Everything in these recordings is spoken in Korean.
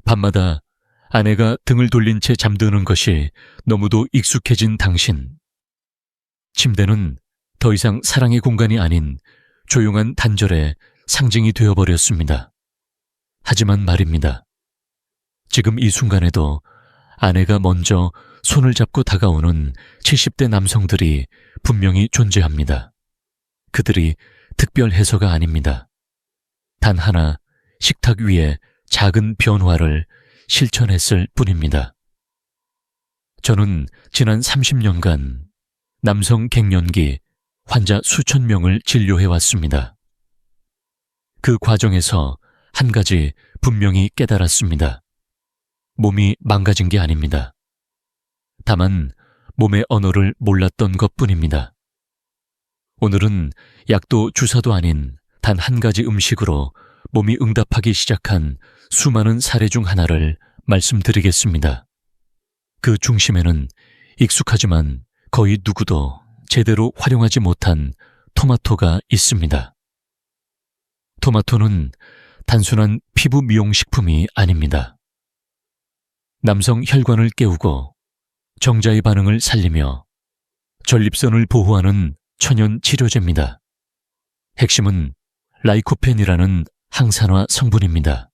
밤마다 아내가 등을 돌린 채 잠드는 것이 너무도 익숙해진 당신. 침대는 더 이상 사랑의 공간이 아닌 조용한 단절의 상징이 되어버렸습니다. 하지만 말입니다. 지금 이 순간에도 아내가 먼저 손을 잡고 다가오는 70대 남성들이 분명히 존재합니다. 그들이 특별해서가 아닙니다. 단 하나 식탁 위에 작은 변화를 실천했을 뿐입니다. 저는 지난 30년간 남성 갱년기 환자 수천 명을 진료해왔습니다. 그 과정에서 한 가지 분명히 깨달았습니다. 몸이 망가진 게 아닙니다. 다만 몸의 언어를 몰랐던 것뿐입니다. 오늘은 약도 주사도 아닌 단 한 가지 음식으로 몸이 응답하기 시작한 수많은 사례 중 하나를 말씀드리겠습니다. 그 중심에는 익숙하지만 거의 누구도 제대로 활용하지 못한 토마토가 있습니다. 토마토는 단순한 피부 미용식품이 아닙니다. 남성 혈관을 깨우고 정자의 반응을 살리며 전립선을 보호하는 천연 치료제입니다. 핵심은 라이코펜이라는 항산화 성분입니다.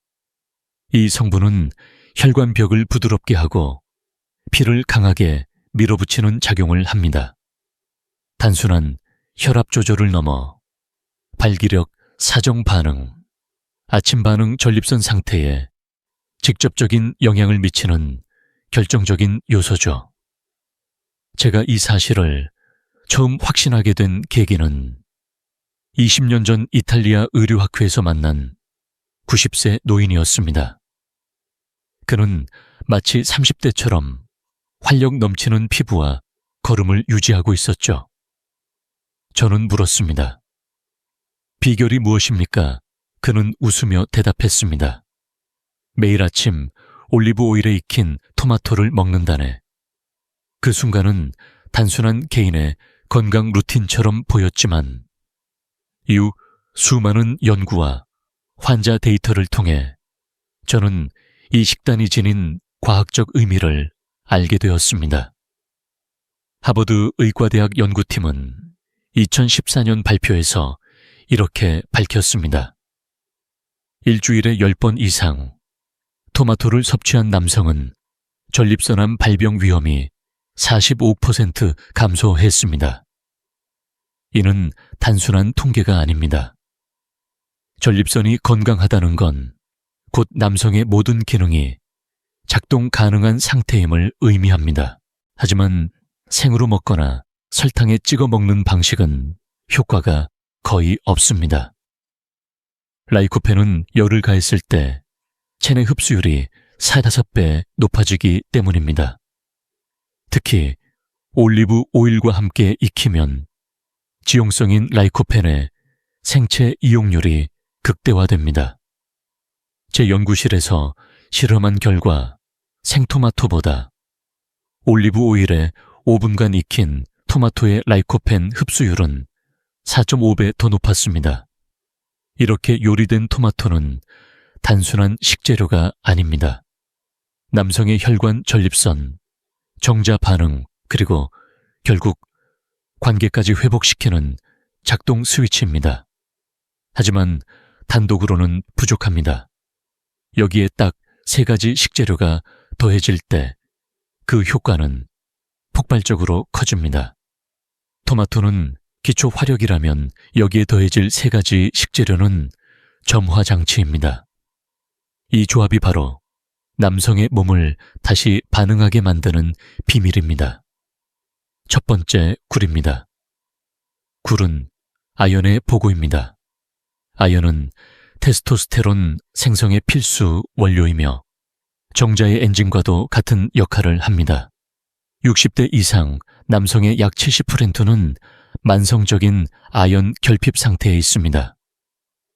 이 성분은 혈관벽을 부드럽게 하고 피를 강하게 밀어붙이는 작용을 합니다. 단순한 혈압 조절을 넘어 발기력, 사정 반응, 아침 반응 전립선 상태에 직접적인 영향을 미치는 결정적인 요소죠. 제가 이 사실을 처음 확신하게 된 계기는 20년 전 이탈리아 의료학회에서 만난 90세 노인이었습니다. 그는 마치 30대처럼 활력 넘치는 피부와 걸음을 유지하고 있었죠. 저는 물었습니다. 비결이 무엇입니까? 그는 웃으며 대답했습니다. 매일 아침 올리브 오일에 익힌 토마토를 먹는다네. 그 순간은 단순한 개인의 건강 루틴처럼 보였지만 이후 수많은 연구와 환자 데이터를 통해 저는 이 식단이 지닌 과학적 의미를 알게 되었습니다. 하버드 의과대학 연구팀은 2014년 발표에서 이렇게 밝혔습니다. 일주일에 10번 이상 토마토를 섭취한 남성은 전립선암 발병 위험이 45% 감소했습니다. 이는 단순한 통계가 아닙니다. 전립선이 건강하다는 건 곧 남성의 모든 기능이 작동 가능한 상태임을 의미합니다. 하지만 생으로 먹거나 설탕에 찍어 먹는 방식은 효과가 거의 없습니다. 라이코펜은 열을 가했을 때 체내 흡수율이 4~5배 높아지기 때문입니다. 특히 올리브 오일과 함께 익히면 지용성인 라이코펜의 생체 이용률이 극대화됩니다. 제 연구실에서 실험한 결과 생토마토보다 올리브 오일에 5분간 익힌 토마토의 라이코펜 흡수율은 4.5배 더 높았습니다. 이렇게 요리된 토마토는 단순한 식재료가 아닙니다. 남성의 혈관 전립선, 정자 반응, 그리고 결국 관계까지 회복시키는 작동 스위치입니다. 하지만 단독으로는 부족합니다. 여기에 딱 3가지 식재료가 더해질 때 그 효과는 폭발적으로 커집니다. 토마토는 기초 화력이라면 여기에 더해질 3가지 식재료는 점화장치입니다. 이 조합이 바로 남성의 몸을 다시 반응하게 만드는 비밀입니다. 첫 번째, 굴입니다. 굴은 아연의 보고입니다. 아연은 테스토스테론 생성의 필수 원료이며 정자의 엔진과도 같은 역할을 합니다. 60대 이상 남성의 약 70%는 만성적인 아연 결핍 상태에 있습니다.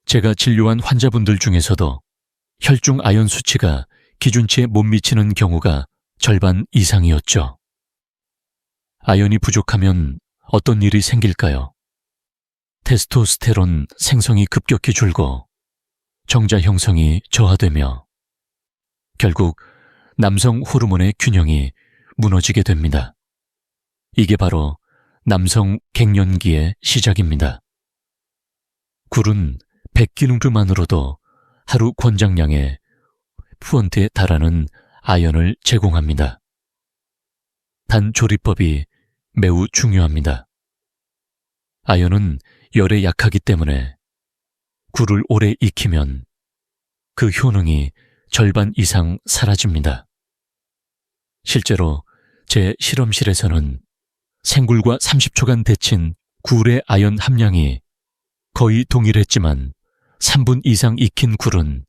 제가 진료한 환자분들 중에서도 혈중 아연 수치가 기준치에 못 미치는 경우가 절반 이상이었죠. 아연이 부족하면 어떤 일이 생길까요? 테스토스테론 생성이 급격히 줄고 정자 형성이 저하되며 결국 남성 호르몬의 균형이 무너지게 됩니다. 이게 바로 남성 갱년기의 시작입니다. 굴은 100kg만으로도 하루 권장량의 푸언트에 달하는 아연을 제공합니다. 단 조리법이 매우 중요합니다. 아연은 열에 약하기 때문에 굴을 오래 익히면 그 효능이 절반 이상 사라집니다. 실제로 제 실험실에서는 생굴과 30초간 데친 굴의 아연 함량이 거의 동일했지만 3분 이상 익힌 굴은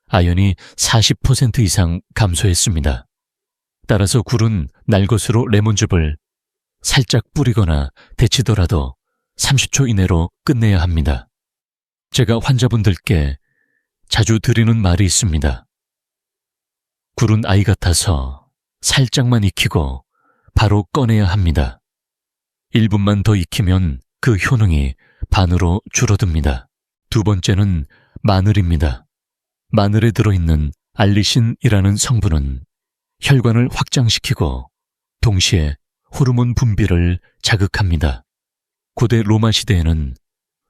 아연이 40% 이상 감소했습니다. 따라서 굴은 날것으로 레몬즙을 살짝 뿌리거나 데치더라도 30초 이내로 끝내야 합니다. 제가 환자분들께 자주 드리는 말이 있습니다. 굴은 아이 같아서 살짝만 익히고 바로 꺼내야 합니다. 1분만 더 익히면 그 효능이 반으로 줄어듭니다. 두 번째는 마늘입니다. 마늘에 들어있는 알리신이라는 성분은 혈관을 확장시키고 동시에 호르몬 분비를 자극합니다. 고대 로마 시대에는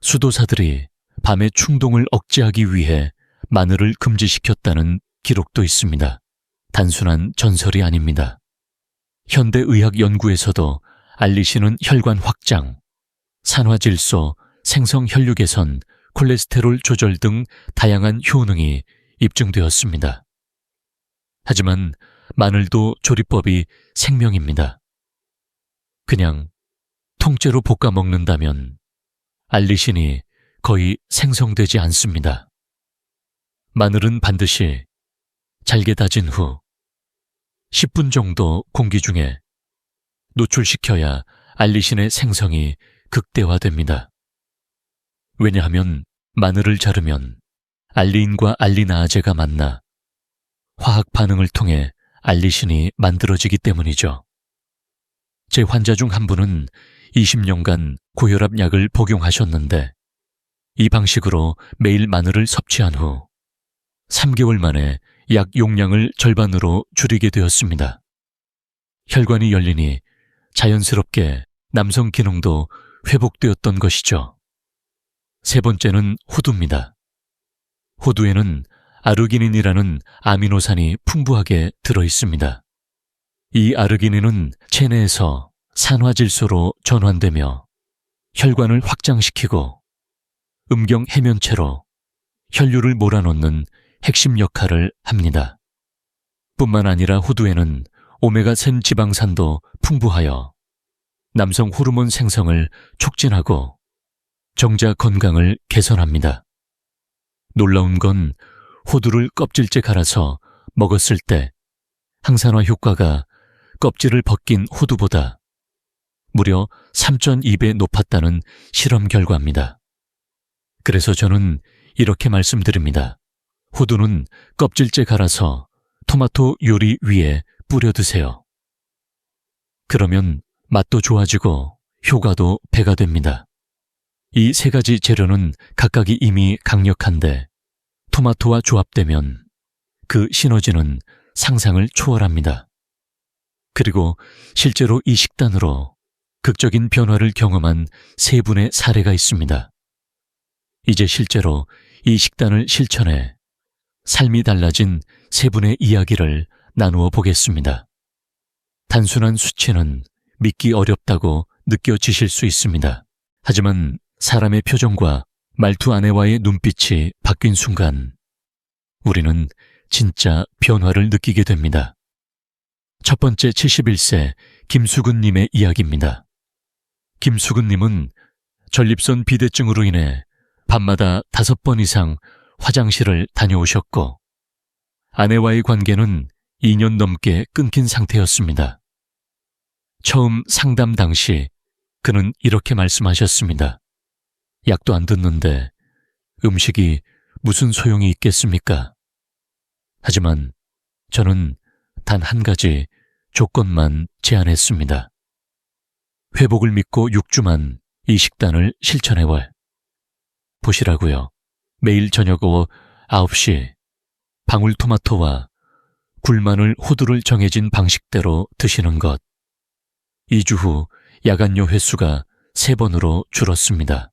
수도사들이 밤의 충동을 억제하기 위해 마늘을 금지시켰다는 기록도 있습니다. 단순한 전설이 아닙니다. 현대의학 연구에서도 알리신은 혈관 확장, 산화질소, 생성 혈류 개선, 콜레스테롤 조절 등 다양한 효능이 입증되었습니다. 하지만 마늘도 조리법이 생명입니다. 그냥 통째로 볶아 먹는다면 알리신이 거의 생성되지 않습니다. 마늘은 반드시 잘게 다진 후 10분 정도 공기 중에 노출시켜야 알리신의 생성이 극대화됩니다. 왜냐하면 마늘을 자르면 알리인과 알리나아제가 만나 화학 반응을 통해 알리신이 만들어지기 때문이죠. 제 환자 중 한 분은 20년간 고혈압 약을 복용하셨는데 이 방식으로 매일 마늘을 섭취한 후 3개월 만에 약 용량을 절반으로 줄이게 되었습니다. 혈관이 열리니 자연스럽게 남성 기능도 회복되었던 것이죠. 세 번째는 호두입니다. 호두에는 아르기닌이라는 아미노산이 풍부하게 들어 있습니다. 이 아르기닌은 체내에서 산화질소로 전환되며 혈관을 확장시키고 음경 해면체로 혈류를 몰아넣는 핵심 역할을 합니다. 뿐만 아니라 호두에는 오메가3 지방산도 풍부하여 남성 호르몬 생성을 촉진하고 정자 건강을 개선합니다. 놀라운 건 호두를 껍질째 갈아서 먹었을 때 항산화 효과가 껍질을 벗긴 호두보다 무려 3.2배 높았다는 실험 결과입니다. 그래서 저는 이렇게 말씀드립니다. 호두는 껍질째 갈아서 토마토 요리 위에 뿌려 드세요. 그러면 맛도 좋아지고 효과도 배가 됩니다. 이 세 가지 재료는 각각이 이미 강력한데 토마토와 조합되면 그 시너지는 상상을 초월합니다. 그리고 실제로 이 식단으로 극적인 변화를 경험한 세 분의 사례가 있습니다. 이제 실제로 이 식단을 실천해 삶이 달라진 세 분의 이야기를 나누어 보겠습니다. 단순한 수치는 믿기 어렵다고 느껴지실 수 있습니다. 하지만 사람의 표정과 말투 아내와의 눈빛이 바뀐 순간 우리는 진짜 변화를 느끼게 됩니다. 첫 번째 71세 김수근님의 이야기입니다. 김수근님은 전립선 비대증으로 인해 밤마다 5번 이상 화장실을 다녀오셨고 아내와의 관계는 2년 넘게 끊긴 상태였습니다. 처음 상담 당시 그는 이렇게 말씀하셨습니다. 약도 안 듣는데 음식이 무슨 소용이 있겠습니까? 하지만 저는 단 한 가지 조건만 제안했습니다. 회복을 믿고 6주만 이 식단을 실천해와 보시라고요. 매일 저녁 오후 9시 방울토마토와 굴마늘 호두를 정해진 방식대로 드시는 것. 2주 후 야간요 횟수가 3번으로 줄었습니다.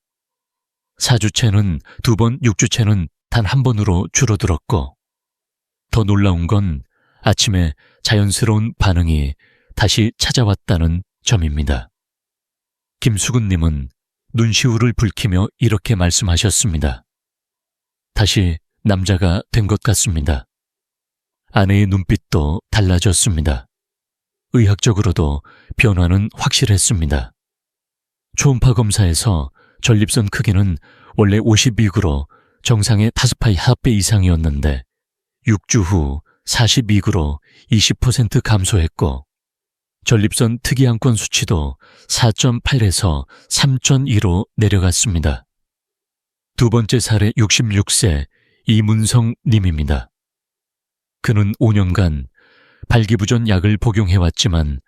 4주째는 2번, 6주째는 단 1번으로 줄어들었고, 더 놀라운 건 아침에 자연스러운 반응이 다시 찾아왔다는 점입니다. 김수근님은 눈시울을 붉히며 이렇게 말씀하셨습니다. 다시 남자가 된 것 같습니다. 아내의 눈빛도 달라졌습니다. 의학적으로도 변화는 확실했습니다. 초음파 검사에서 전립선 크기는 원래 52구로 정상의 5파이 합배 이상이었는데 6주 후 42구로 20% 감소했고, 전립선 특이항권 수치도 4.8에서 3.2로 내려갔습니다. 두 번째 사례 66세 이문성 님입니다. 그는 5년간 발기부전 약을 복용해왔지만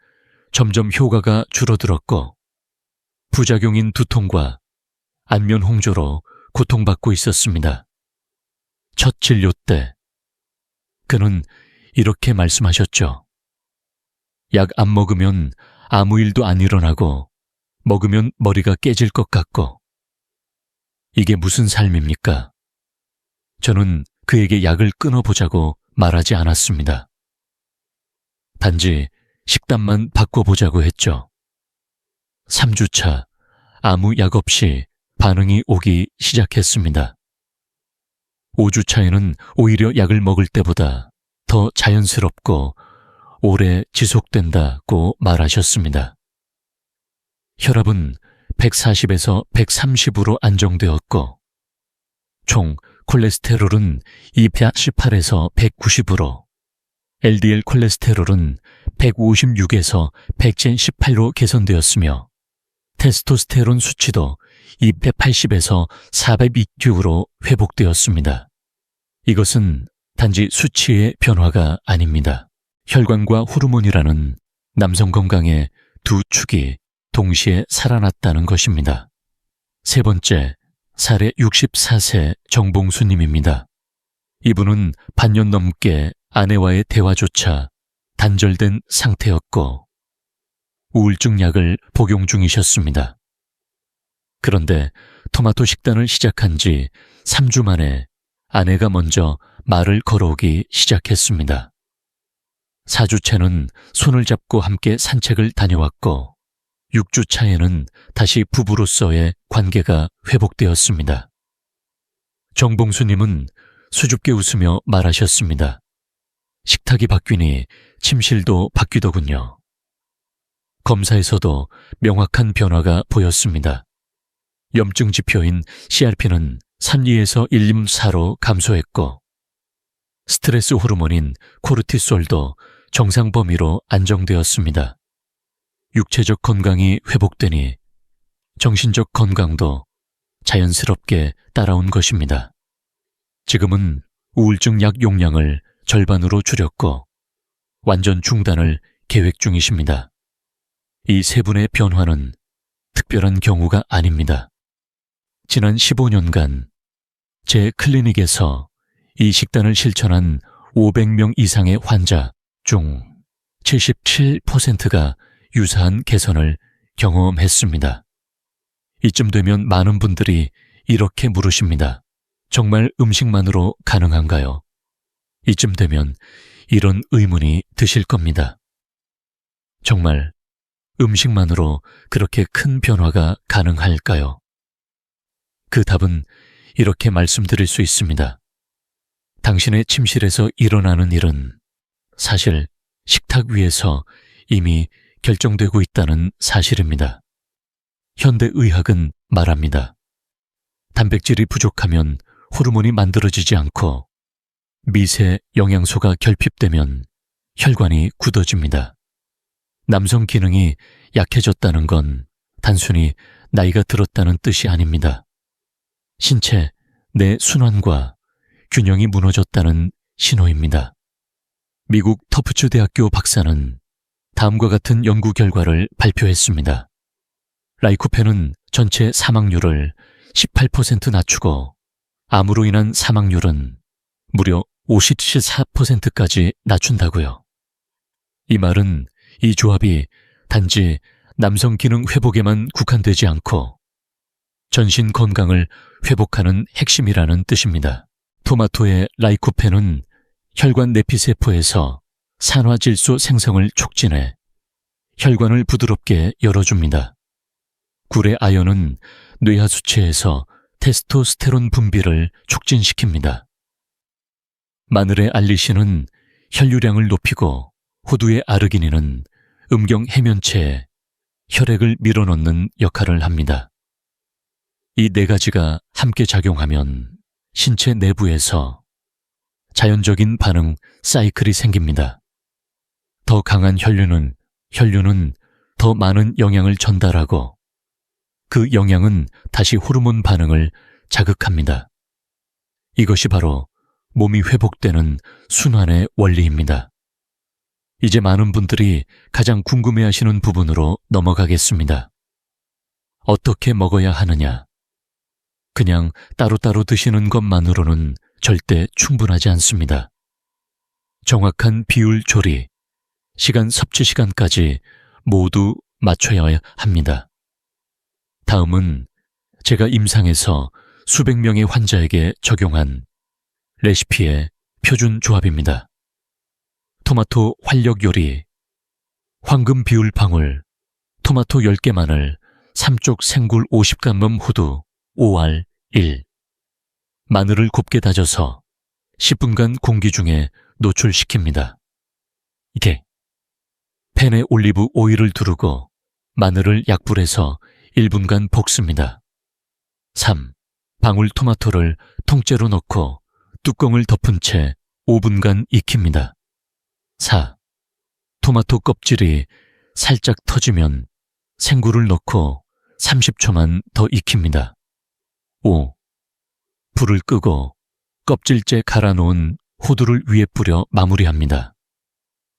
점점 효과가 줄어들었고, 부작용인 두통과 안면 홍조로 고통받고 있었습니다. 첫 진료 때 그는 이렇게 말씀하셨죠. 약 안 먹으면 아무 일도 안 일어나고 먹으면 머리가 깨질 것 같고, 이게 무슨 삶입니까? 저는 그에게 약을 끊어보자고 말하지 않았습니다. 단지 식단만 바꿔보자고 했죠. 3주차 아무 약 없이 반응이 오기 시작했습니다. 5주차에는 오히려 약을 먹을 때보다 더 자연스럽고 오래 지속된다고 말하셨습니다. 혈압은 140에서 130으로 안정되었고, 총 콜레스테롤은 218에서 190으로, LDL 콜레스테롤은 156에서 118로 개선되었으며, 테스토스테론 수치도 280에서 402로 회복되었습니다. 이것은 단지 수치의 변화가 아닙니다. 혈관과 호르몬이라는 남성 건강의 두 축이 동시에 살아났다는 것입니다. 세 번째, 사례 64세 정봉수님입니다. 이분은 반년 넘게 아내와의 대화조차 단절된 상태였고, 우울증 약을 복용 중이셨습니다. 그런데 토마토 식단을 시작한 지 3주 만에 아내가 먼저 말을 걸어오기 시작했습니다. 4주째는 손을 잡고 함께 산책을 다녀왔고, 6주 차에는 다시 부부로서의 관계가 회복되었습니다. 정봉수님은 수줍게 웃으며 말하셨습니다. 식탁이 바뀌니 침실도 바뀌더군요. 검사에서도 명확한 변화가 보였습니다. 염증 지표인 CRP는 3,2에서 1,4로 감소했고, 스트레스 호르몬인 코르티솔도 정상 범위로 안정되었습니다. 육체적 건강이 회복되니 정신적 건강도 자연스럽게 따라온 것입니다. 지금은 우울증 약 용량을 절반으로 줄였고 완전 중단을 계획 중이십니다. 이 세 분의 변화는 특별한 경우가 아닙니다. 지난 15년간 제 클리닉에서 이 식단을 실천한 500명 이상의 환자 중 77%가 유사한 개선을 경험했습니다. 이쯤 되면 많은 분들이 이렇게 물으십니다. 정말 음식만으로 가능한가요? 이쯤 되면 이런 의문이 드실 겁니다. 정말 음식만으로 그렇게 큰 변화가 가능할까요? 그 답은 이렇게 말씀드릴 수 있습니다. 당신의 침실에서 일어나는 일은 사실 식탁 위에서 이미 결정되고 있다는 사실입니다. 현대의학은 말합니다. 단백질이 부족하면 호르몬이 만들어지지 않고 미세 영양소가 결핍되면 혈관이 굳어집니다. 남성 기능이 약해졌다는 건 단순히 나이가 들었다는 뜻이 아닙니다. 신체 내 순환과 균형이 무너졌다는 신호입니다. 미국 터프츠 대학교 박사는 다음과 같은 연구 결과를 발표했습니다. 라이코펜은 전체 사망률을 18% 낮추고 암으로 인한 사망률은 무려 54%까지 낮춘다고요. 이 말은 이 조합이 단지 남성 기능 회복에만 국한되지 않고 전신 건강을 회복하는 핵심이라는 뜻입니다. 토마토의 라이코펜은 혈관 내피세포에서 산화질소 생성을 촉진해 혈관을 부드럽게 열어줍니다. 굴의 아연은 뇌하수체에서 테스토스테론 분비를 촉진시킵니다. 마늘의 알리신은 혈류량을 높이고 호두의 아르기닌은 음경 해면체에 혈액을 밀어넣는 역할을 합니다. 이 네 가지가 함께 작용하면 신체 내부에서 자연적인 반응 사이클이 생깁니다. 더 강한 혈류는 더 많은 영양을 전달하고 그 영양은 다시 호르몬 반응을 자극합니다. 이것이 바로 몸이 회복되는 순환의 원리입니다. 이제 많은 분들이 가장 궁금해하시는 부분으로 넘어가겠습니다. 어떻게 먹어야 하느냐? 그냥 따로따로 드시는 것만으로는 절대 충분하지 않습니다. 정확한 비율 조리, 시간 섭취 시간까지 모두 맞춰야 합니다. 다음은 제가 임상에서 수백 명의 환자에게 적용한 레시피의 표준 조합입니다. 토마토 활력 요리, 황금 비율 방울, 토마토 10개만을, 삼쪽 생굴 50g 호두, 5알 1. 마늘을 곱게 다져서 10분간 공기 중에 노출시킵니다. 2. 팬에 올리브 오일을 두르고 마늘을 약불에서 1분간 볶습니다. 3. 방울 토마토를 통째로 넣고 뚜껑을 덮은 채 5분간 익힙니다. 4. 토마토 껍질이 살짝 터지면 생굴을 넣고 30초만 더 익힙니다. 5. 불을 끄고 껍질째 갈아놓은 호두를 위에 뿌려 마무리합니다.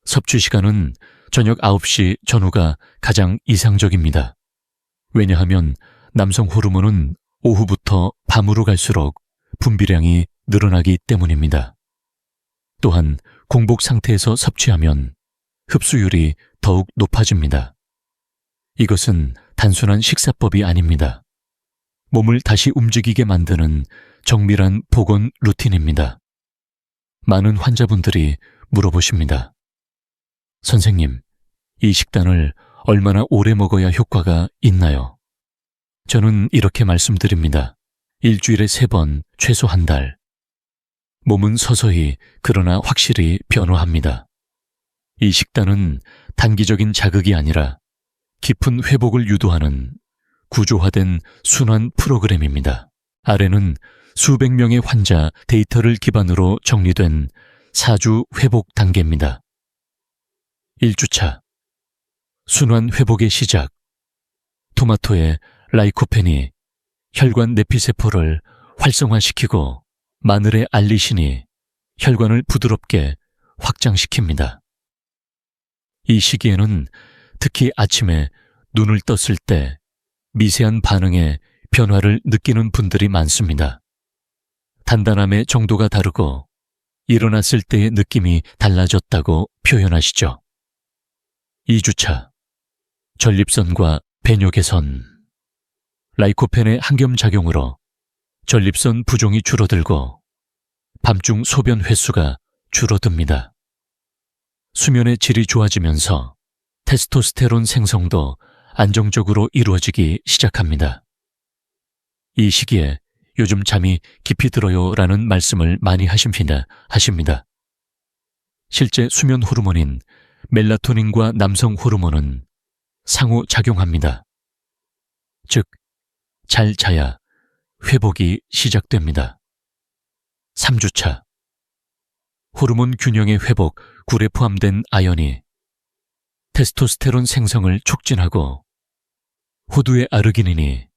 섭취 시간은 저녁 9시 전후가 가장 이상적입니다. 왜냐하면 남성 호르몬은 오후부터 밤으로 갈수록 분비량이 늘어나기 때문입니다. 또한 공복 상태에서 섭취하면 흡수율이 더욱 높아집니다. 이것은 단순한 식사법이 아닙니다. 몸을 다시 움직이게 만드는 정밀한 보건 루틴입니다. 많은 환자분들이 물어보십니다. 선생님, 이 식단을 얼마나 오래 먹어야 효과가 있나요? 저는 이렇게 말씀드립니다. 일주일에 3번, 최소 한 달. 몸은 서서히 그러나 확실히 변화합니다. 이 식단은 단기적인 자극이 아니라 깊은 회복을 유도하는 구조화된 순환 프로그램입니다. 아래는 수백 명의 환자 데이터를 기반으로 정리된 4주 회복 단계입니다. 1주차 순환 회복의 시작. 토마토의 라이코펜이 혈관 내피세포를 활성화시키고 마늘의 알리신이 혈관을 부드럽게 확장시킵니다. 이 시기에는 특히 아침에 눈을 떴을 때 미세한 반응에 변화를 느끼는 분들이 많습니다. 단단함의 정도가 다르고 일어났을 때의 느낌이 달라졌다고 표현하시죠. 2주차 전립선과 배뇨 개선. 라이코펜의 항염작용으로 전립선 부종이 줄어들고 밤중 소변 횟수가 줄어듭니다. 수면의 질이 좋아지면서 테스토스테론 생성도 안정적으로 이루어지기 시작합니다. 이 시기에 요즘 잠이 깊이 들어요 라는 말씀을 많이 하십니다. 실제 수면 호르몬인 멜라토닌과 남성 호르몬은 상호작용합니다. 즉, 잘 자야 회복이 시작됩니다. 3주차 호르몬 균형의 회복, 굴에 포함된 아연이 테스토스테론 생성을 촉진하고 호두의 아르기닌이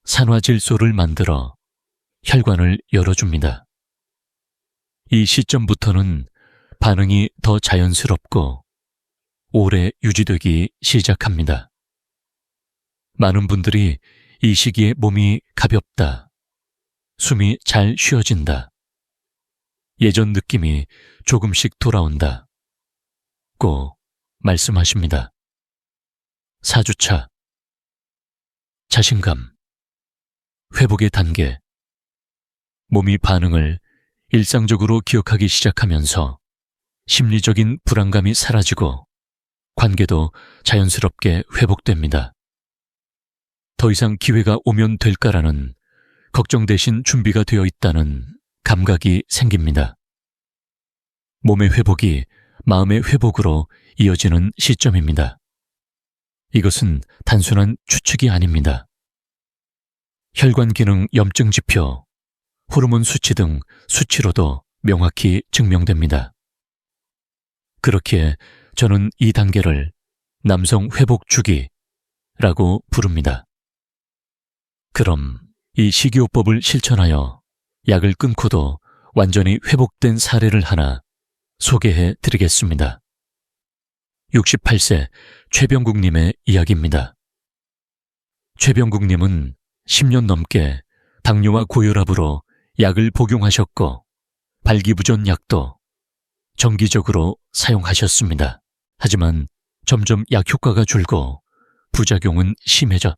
산화질소를 만들어 혈관을 열어줍니다. 이 시점부터는 반응이 더 자연스럽고 오래 유지되기 시작합니다. 많은 분들이 이 시기에 몸이 가볍다, 숨이 잘 쉬어진다, 예전 느낌이 조금씩 돌아온다. 고 말씀하십니다. 4주차. 자신감. 회복의 단계. 몸이 반응을 일상적으로 기억하기 시작하면서 심리적인 불안감이 사라지고 관계도 자연스럽게 회복됩니다. 더 이상 기회가 오면 될까라는 걱정 대신 준비가 되어 있다는 감각이 생깁니다. 몸의 회복이 마음의 회복으로 이어지는 시점입니다. 이것은 단순한 추측이 아닙니다. 혈관 기능 염증 지표, 호르몬 수치 등 수치로도 명확히 증명됩니다. 그렇기에 저는 이 단계를 남성 회복 주기라고 부릅니다. 그럼 이 식이요법을 실천하여 약을 끊고도 완전히 회복된 사례를 하나 소개해 드리겠습니다. 68세 최병국님의 이야기입니다. 최병국님은 10년 넘게 당뇨와 고혈압으로 약을 복용하셨고 발기부전 약도 정기적으로 사용하셨습니다. 하지만 점점 약 효과가 줄고 부작용은 심해져.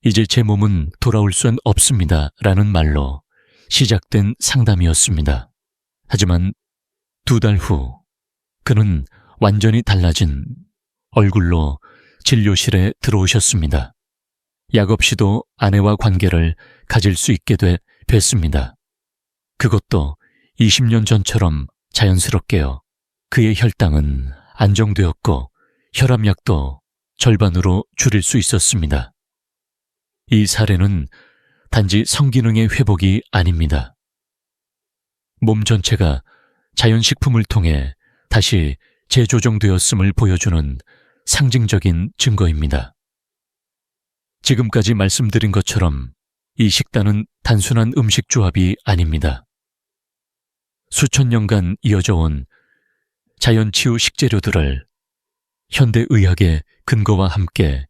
이제 제 몸은 돌아올 수는 없습니다. 라는 말로 시작된 상담이었습니다. 하지만 2달 후 그는 완전히 달라진 얼굴로 진료실에 들어오셨습니다. 약 없이도 아내와 관계를 가질 수 있게 됐습니다. 그것도 20년 전처럼 자연스럽게요. 그의 혈당은 안정되었고 혈압약도 절반으로 줄일 수 있었습니다. 이 사례는 단지 성기능의 회복이 아닙니다. 몸 전체가 자연식품을 통해 다시 재조정되었음을 보여주는 상징적인 증거입니다. 지금까지 말씀드린 것처럼 이 식단은 단순한 음식 조합이 아닙니다. 수천 년간 이어져 온 자연치유 식재료들을 현대의학의 근거와 함께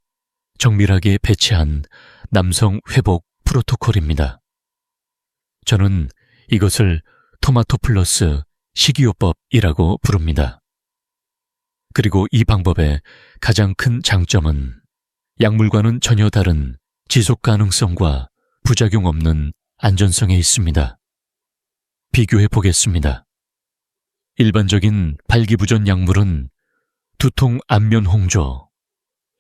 정밀하게 배치한 남성 회복 프로토콜입니다. 저는 이것을 토마토 플러스 식이요법이라고 부릅니다. 그리고 이 방법의 가장 큰 장점은 약물과는 전혀 다른 지속 가능성과 부작용 없는 안전성에 있습니다. 비교해 보겠습니다. 일반적인 발기부전 약물은 두통 안면 홍조,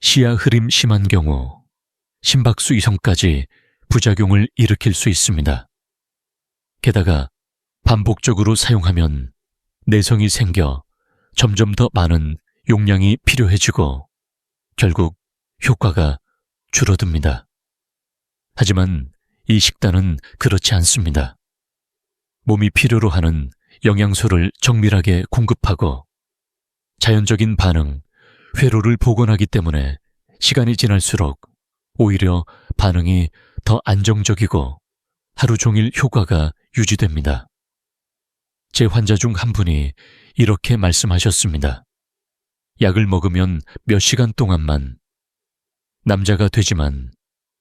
시야 흐림 심한 경우, 심박수 이송까지 부작용을 일으킬 수 있습니다. 게다가 반복적으로 사용하면 내성이 생겨 점점 더 많은 용량이 필요해지고 결국 효과가 줄어듭니다. 하지만 이 식단은 그렇지 않습니다. 몸이 필요로 하는 영양소를 정밀하게 공급하고 자연적인 반응, 회로를 복원하기 때문에 시간이 지날수록 오히려 반응이 더 안정적이고 하루 종일 효과가 유지됩니다. 제 환자 중 한 분이 이렇게 말씀하셨습니다. 약을 먹으면 몇 시간 동안만 남자가 되지만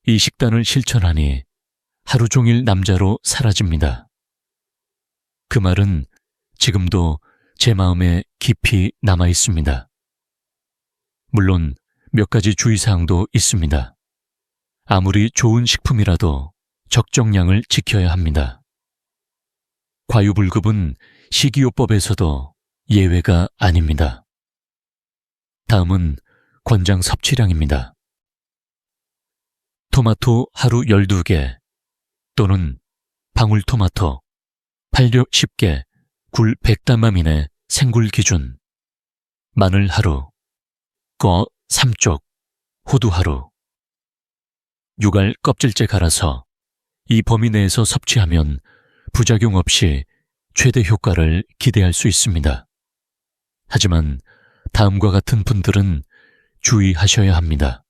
이 식단을 실천하니 하루 종일 남자로 사라집니다. 그 말은 지금도 제 마음에 깊이 남아 있습니다. 물론 몇 가지 주의사항도 있습니다. 아무리 좋은 식품이라도 적정량을 지켜야 합니다. 과유불급은 식이요법에서도 예외가 아닙니다. 다음은 권장 섭취량입니다. 토마토 하루 12개 또는 방울토마토 8려 10개, 굴 100담함 이내 생굴 기준, 마늘 하루, 꿔 3쪽, 호두 하루, 유갈 껍질째 갈아서 이 범위 내에서 섭취하면 부작용 없이 최대 효과를 기대할 수 있습니다. 하지만 다음과 같은 분들은 주의하셔야 합니다.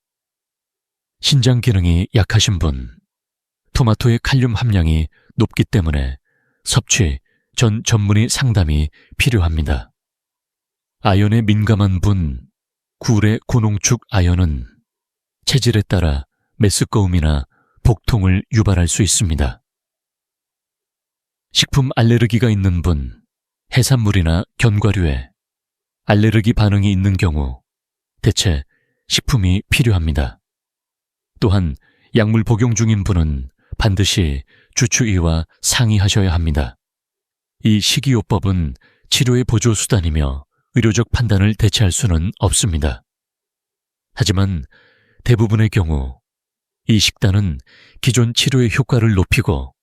신장 기능이 약하신 분, 토마토의 칼륨 함량이 높기 때문에 섭취 전 전문의 상담이 필요합니다. 아연에 민감한 분, 굴의 고농축 아연은 체질에 따라 메스꺼움이나 복통을 유발할 수 있습니다. 식품 알레르기가 있는 분, 해산물이나 견과류에 알레르기 반응이 있는 경우 대체 식품이 필요합니다. 또한 약물 복용 중인 분은 반드시 주치의와 상의하셔야 합니다. 이 식이요법은 치료의 보조수단이며 의료적 판단을 대체할 수는 없습니다. 하지만 대부분의 경우 이 식단은 기존 치료의 효과를 높이고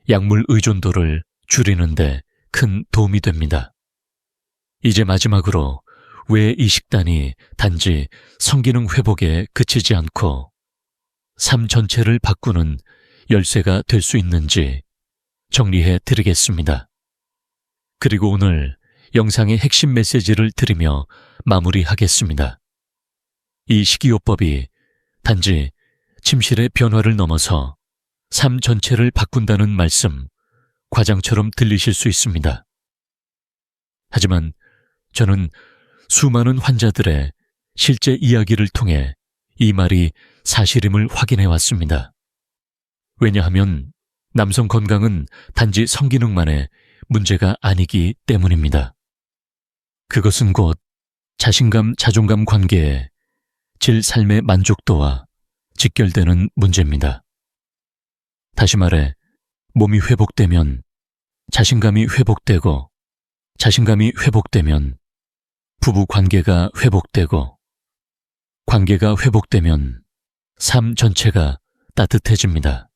약물 의존도를 줄이는 데 큰 도움이 됩니다. 이제 마지막으로 왜 이 식단이 단지 성기능 회복에 그치지 않고 삶 전체를 바꾸는 열쇠가 될 수 있는지 정리해 드리겠습니다. 그리고 오늘 영상의 핵심 메시지를 드리며 마무리하겠습니다. 이 식이요법이 단지 침실의 변화를 넘어서 삶 전체를 바꾼다는 말씀, 과장처럼 들리실 수 있습니다. 하지만 저는 수많은 환자들의 실제 이야기를 통해 이 말이 사실임을 확인해 왔습니다. 왜냐하면 남성 건강은 단지 성기능만의 문제가 아니기 때문입니다. 그것은 곧 자신감, 자존감 관계에 질 삶의 만족도와 직결되는 문제입니다. 다시 말해, 몸이 회복되면 자신감이 회복되고, 자신감이 회복되면 부부 관계가 회복되고, 관계가 회복되면 삶 전체가 따뜻해집니다.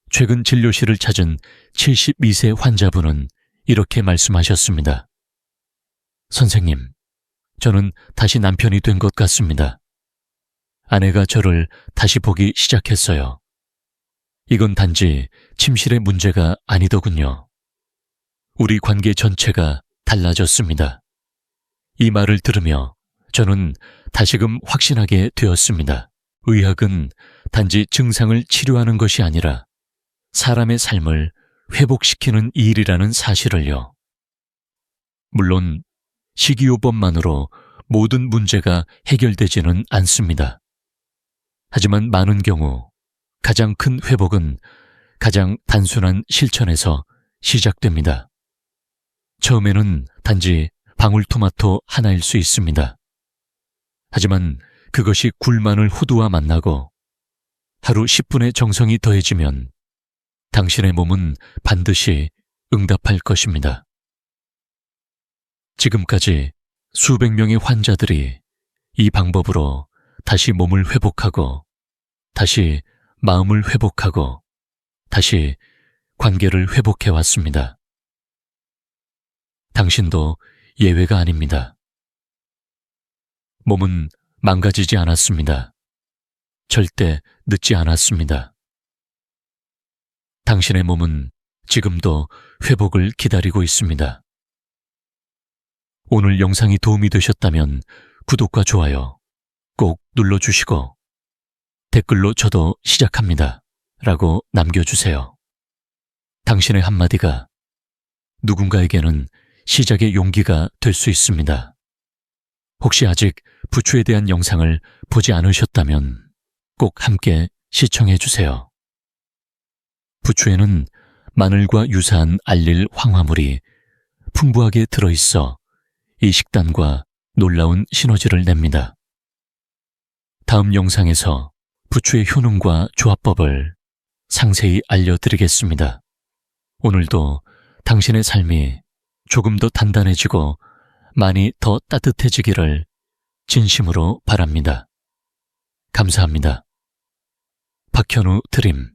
최근 진료실을 찾은 72세 환자분은 이렇게 말씀하셨습니다. 선생님, 저는 다시 남편이 된 것 같습니다. 아내가 저를 다시 보기 시작했어요. 이건 단지 침실의 문제가 아니더군요. 우리 관계 전체가 달라졌습니다. 이 말을 들으며 저는 다시금 확신하게 되었습니다. 의학은 단지 증상을 치료하는 것이 아니라 사람의 삶을 회복시키는 일이라는 사실을요. 물론 식이요법만으로 모든 문제가 해결되지는 않습니다. 하지만 많은 경우 가장 큰 회복은 가장 단순한 실천에서 시작됩니다. 처음에는 단지 방울토마토 하나일 수 있습니다. 하지만 그것이 굴마늘 호두와 만나고 하루 10분의 정성이 더해지면 당신의 몸은 반드시 응답할 것입니다. 지금까지 수백 명의 환자들이 이 방법으로 다시 몸을 회복하고 다시 마음을 회복하고 다시 관계를 회복해 왔습니다. 당신도 예외가 아닙니다. 몸은 망가지지 않았습니다. 절대 늦지 않았습니다. 당신의 몸은 지금도 회복을 기다리고 있습니다. 오늘 영상이 도움이 되셨다면 구독과 좋아요 꼭 눌러주시고 댓글로 저도 시작합니다 라고 남겨주세요. 당신의 한마디가 누군가에게는 시작의 용기가 될 수 있습니다. 혹시 아직 부추에 대한 영상을 보지 않으셨다면 꼭 함께 시청해 주세요. 부추에는 마늘과 유사한 알릴 황화물이 풍부하게 들어있어 이 식단과 놀라운 시너지를 냅니다. 다음 영상에서 부추의 효능과 조합법을 상세히 알려드리겠습니다. 오늘도 당신의 삶이 조금 더 단단해지고 많이 더 따뜻해지기를 진심으로 바랍니다. 감사합니다. 박현우 드림